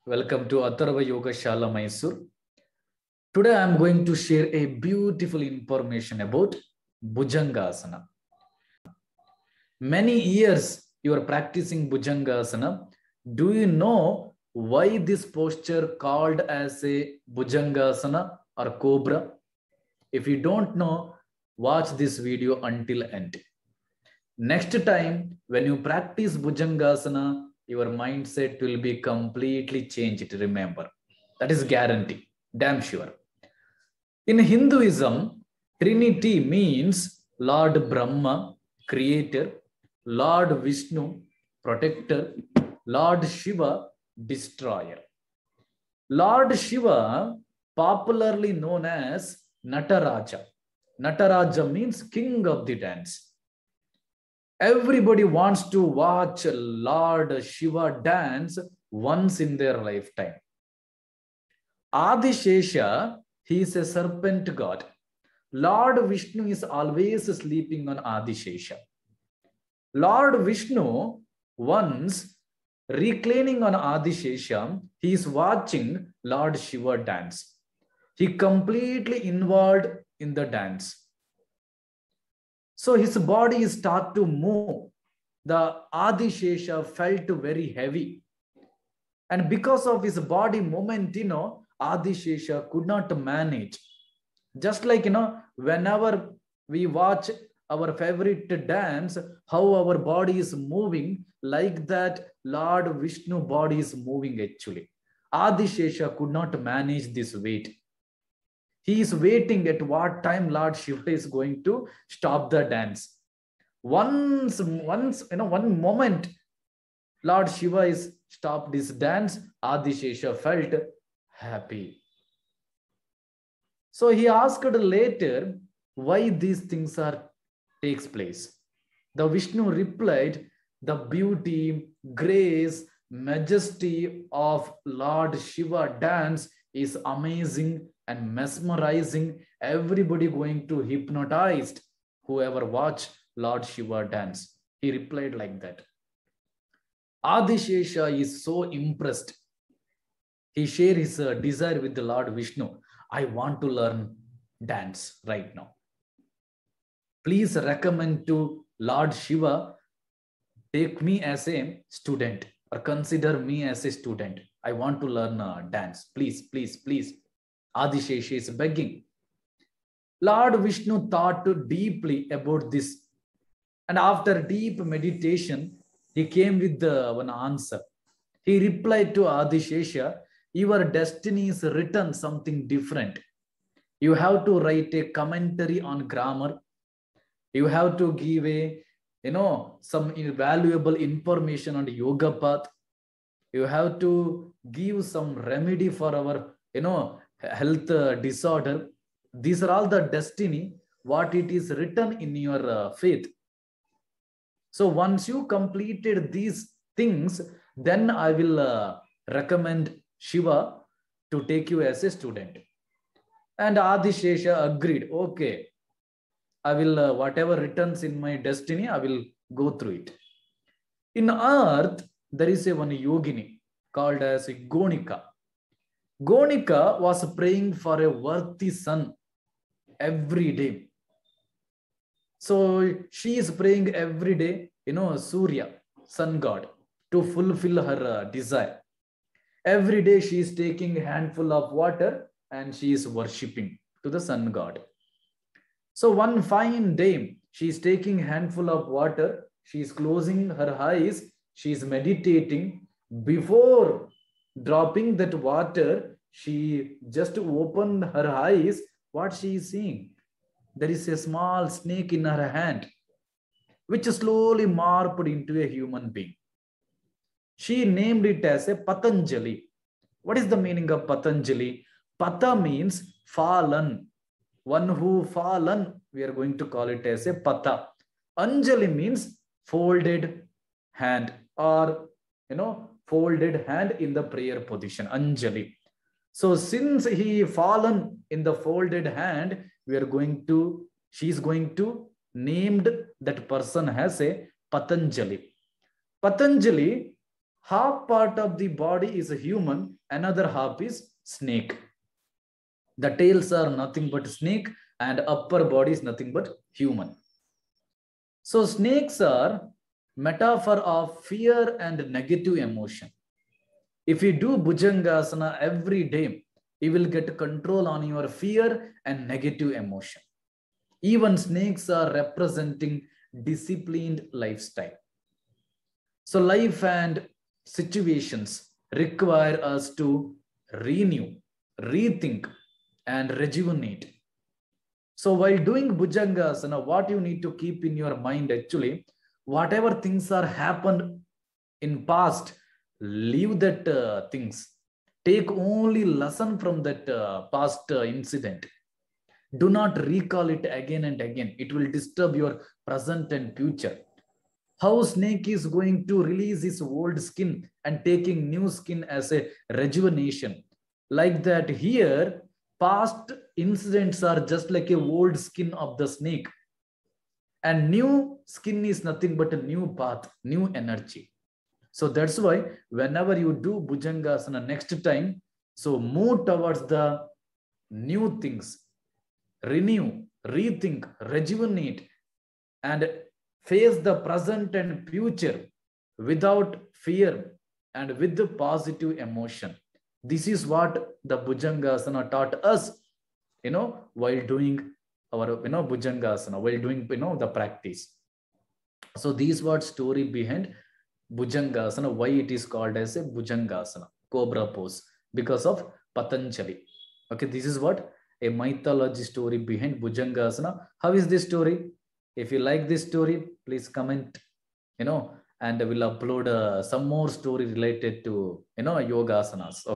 Welcome to Atharva Yoga Shala Mysore. Today I am going to share a beautiful information about Bhujangasana. Many years you are practicing Bhujangasana. Do you know why this posture called as a Bhujangasana or Cobra? If you don't know, watch this video until end. Next time when you practice Bhujangasana, your mindset will be completely changed, remember. That is guarantee, damn sure. In Hinduism, Trinity means Lord Brahma, creator, Lord Vishnu, protector, Lord Shiva, destroyer. Lord Shiva, popularly known as Nataraja. Nataraja means king of the dance. Everybody wants to watch Lord Shiva dance once in their lifetime. Adishesha, he is a serpent god. Lord Vishnu is always sleeping on Adishesha. Lord Vishnu, once reclining on Adishesha, he is watching Lord Shiva dance. He completely involved in the dance. So his body started to move. The Adishesha felt very heavy. And because of his body movement, Adishesha could not manage. Just like, whenever we watch our favorite dance, how our body is moving, like that Lord Vishnu body is moving actually. Adishesha could not manage this weight. He is waiting at what time Lord Shiva is going to stop the dance. Once, one moment, Lord Shiva is stopped this dance, Adishesha felt happy. So he asked later why these things takes place. The Vishnu replied, the beauty, grace, majesty of Lord Shiva dance is amazing and mesmerizing. Everybody going to hypnotized whoever watch Lord Shiva dance. He replied like that. Adishesha is so impressed. He shared his desire with the Lord Vishnu. I want to learn dance right now. Please recommend to Lord Shiva, take me as a student or consider me as a student. I want to learn dance. Please, please, please. Adishesha is begging. Lord Vishnu thought deeply about this. And after deep meditation, he came with one answer. He replied to Adishesha, your destiny is written something different. You have to write a commentary on grammar. You have to give some valuable information on the yoga path. You have to give some remedy for our, health disorder. These are all the destiny, what it is written in your faith. So once you completed these things, then I will recommend Shiva to take you as a student. And Adishesha agreed, okay, I will, whatever returns in my destiny, I will go through it. In earth, there is one yogini called as Gonika. Gonika was praying for a worthy son every day. So she is praying every day, Surya, sun god, to fulfill her desire. Every day she is taking a handful of water and she is worshipping to the sun god. So one fine day, she is taking a handful of water. She is closing her eyes. She is meditating. Before dropping that water, she just opened her eyes. What she is seeing? There is a small snake in her hand, which slowly morphed into a human being. She named it as a Patanjali. What is the meaning of Patanjali? Pata means fallen. One who fallen, we are going to call it as a Pata. Anjali means folded hand or, folded hand in the prayer position. Anjali. So since he fallen in the folded hand, she is going to named that person as a Patanjali. Patanjali half part of the body is a human, another half is snake. The tails are nothing but snake and upper body is nothing but human. So snakes are metaphor of fear and negative emotion. If you do Bhujangasana every day, you will get control on your fear and negative emotion. Even snakes are representing disciplined lifestyle. So life and situations require us to renew, rethink, and rejuvenate. So while doing Bhujangasana, what you need to keep in your mind actually, whatever things are happened in past, leave that things. Take only lesson from that past incident. Do not recall it again and again. It will disturb your present and future. How snake is going to release his old skin and taking new skin as a rejuvenation. Like that here, past incidents are just like a old skin of the snake. And new skin is nothing but a new path, new energy. So that's why whenever you do Bhujangasana next time, so move towards the new things, renew, rethink, rejuvenate, and face the present and future without fear and with the positive emotion. This is what the Bhujangasana taught us, while doing our, Bhujangasana, while doing, the practice. So these what story behind Bhujangasana, why it is called as a Bhujangasana, cobra pose, because of Patanjali. Okay, this is what a mythology story behind Bhujangasana. How is this story? If you like this story, please comment, and we'll upload some more story related to, yogasanas.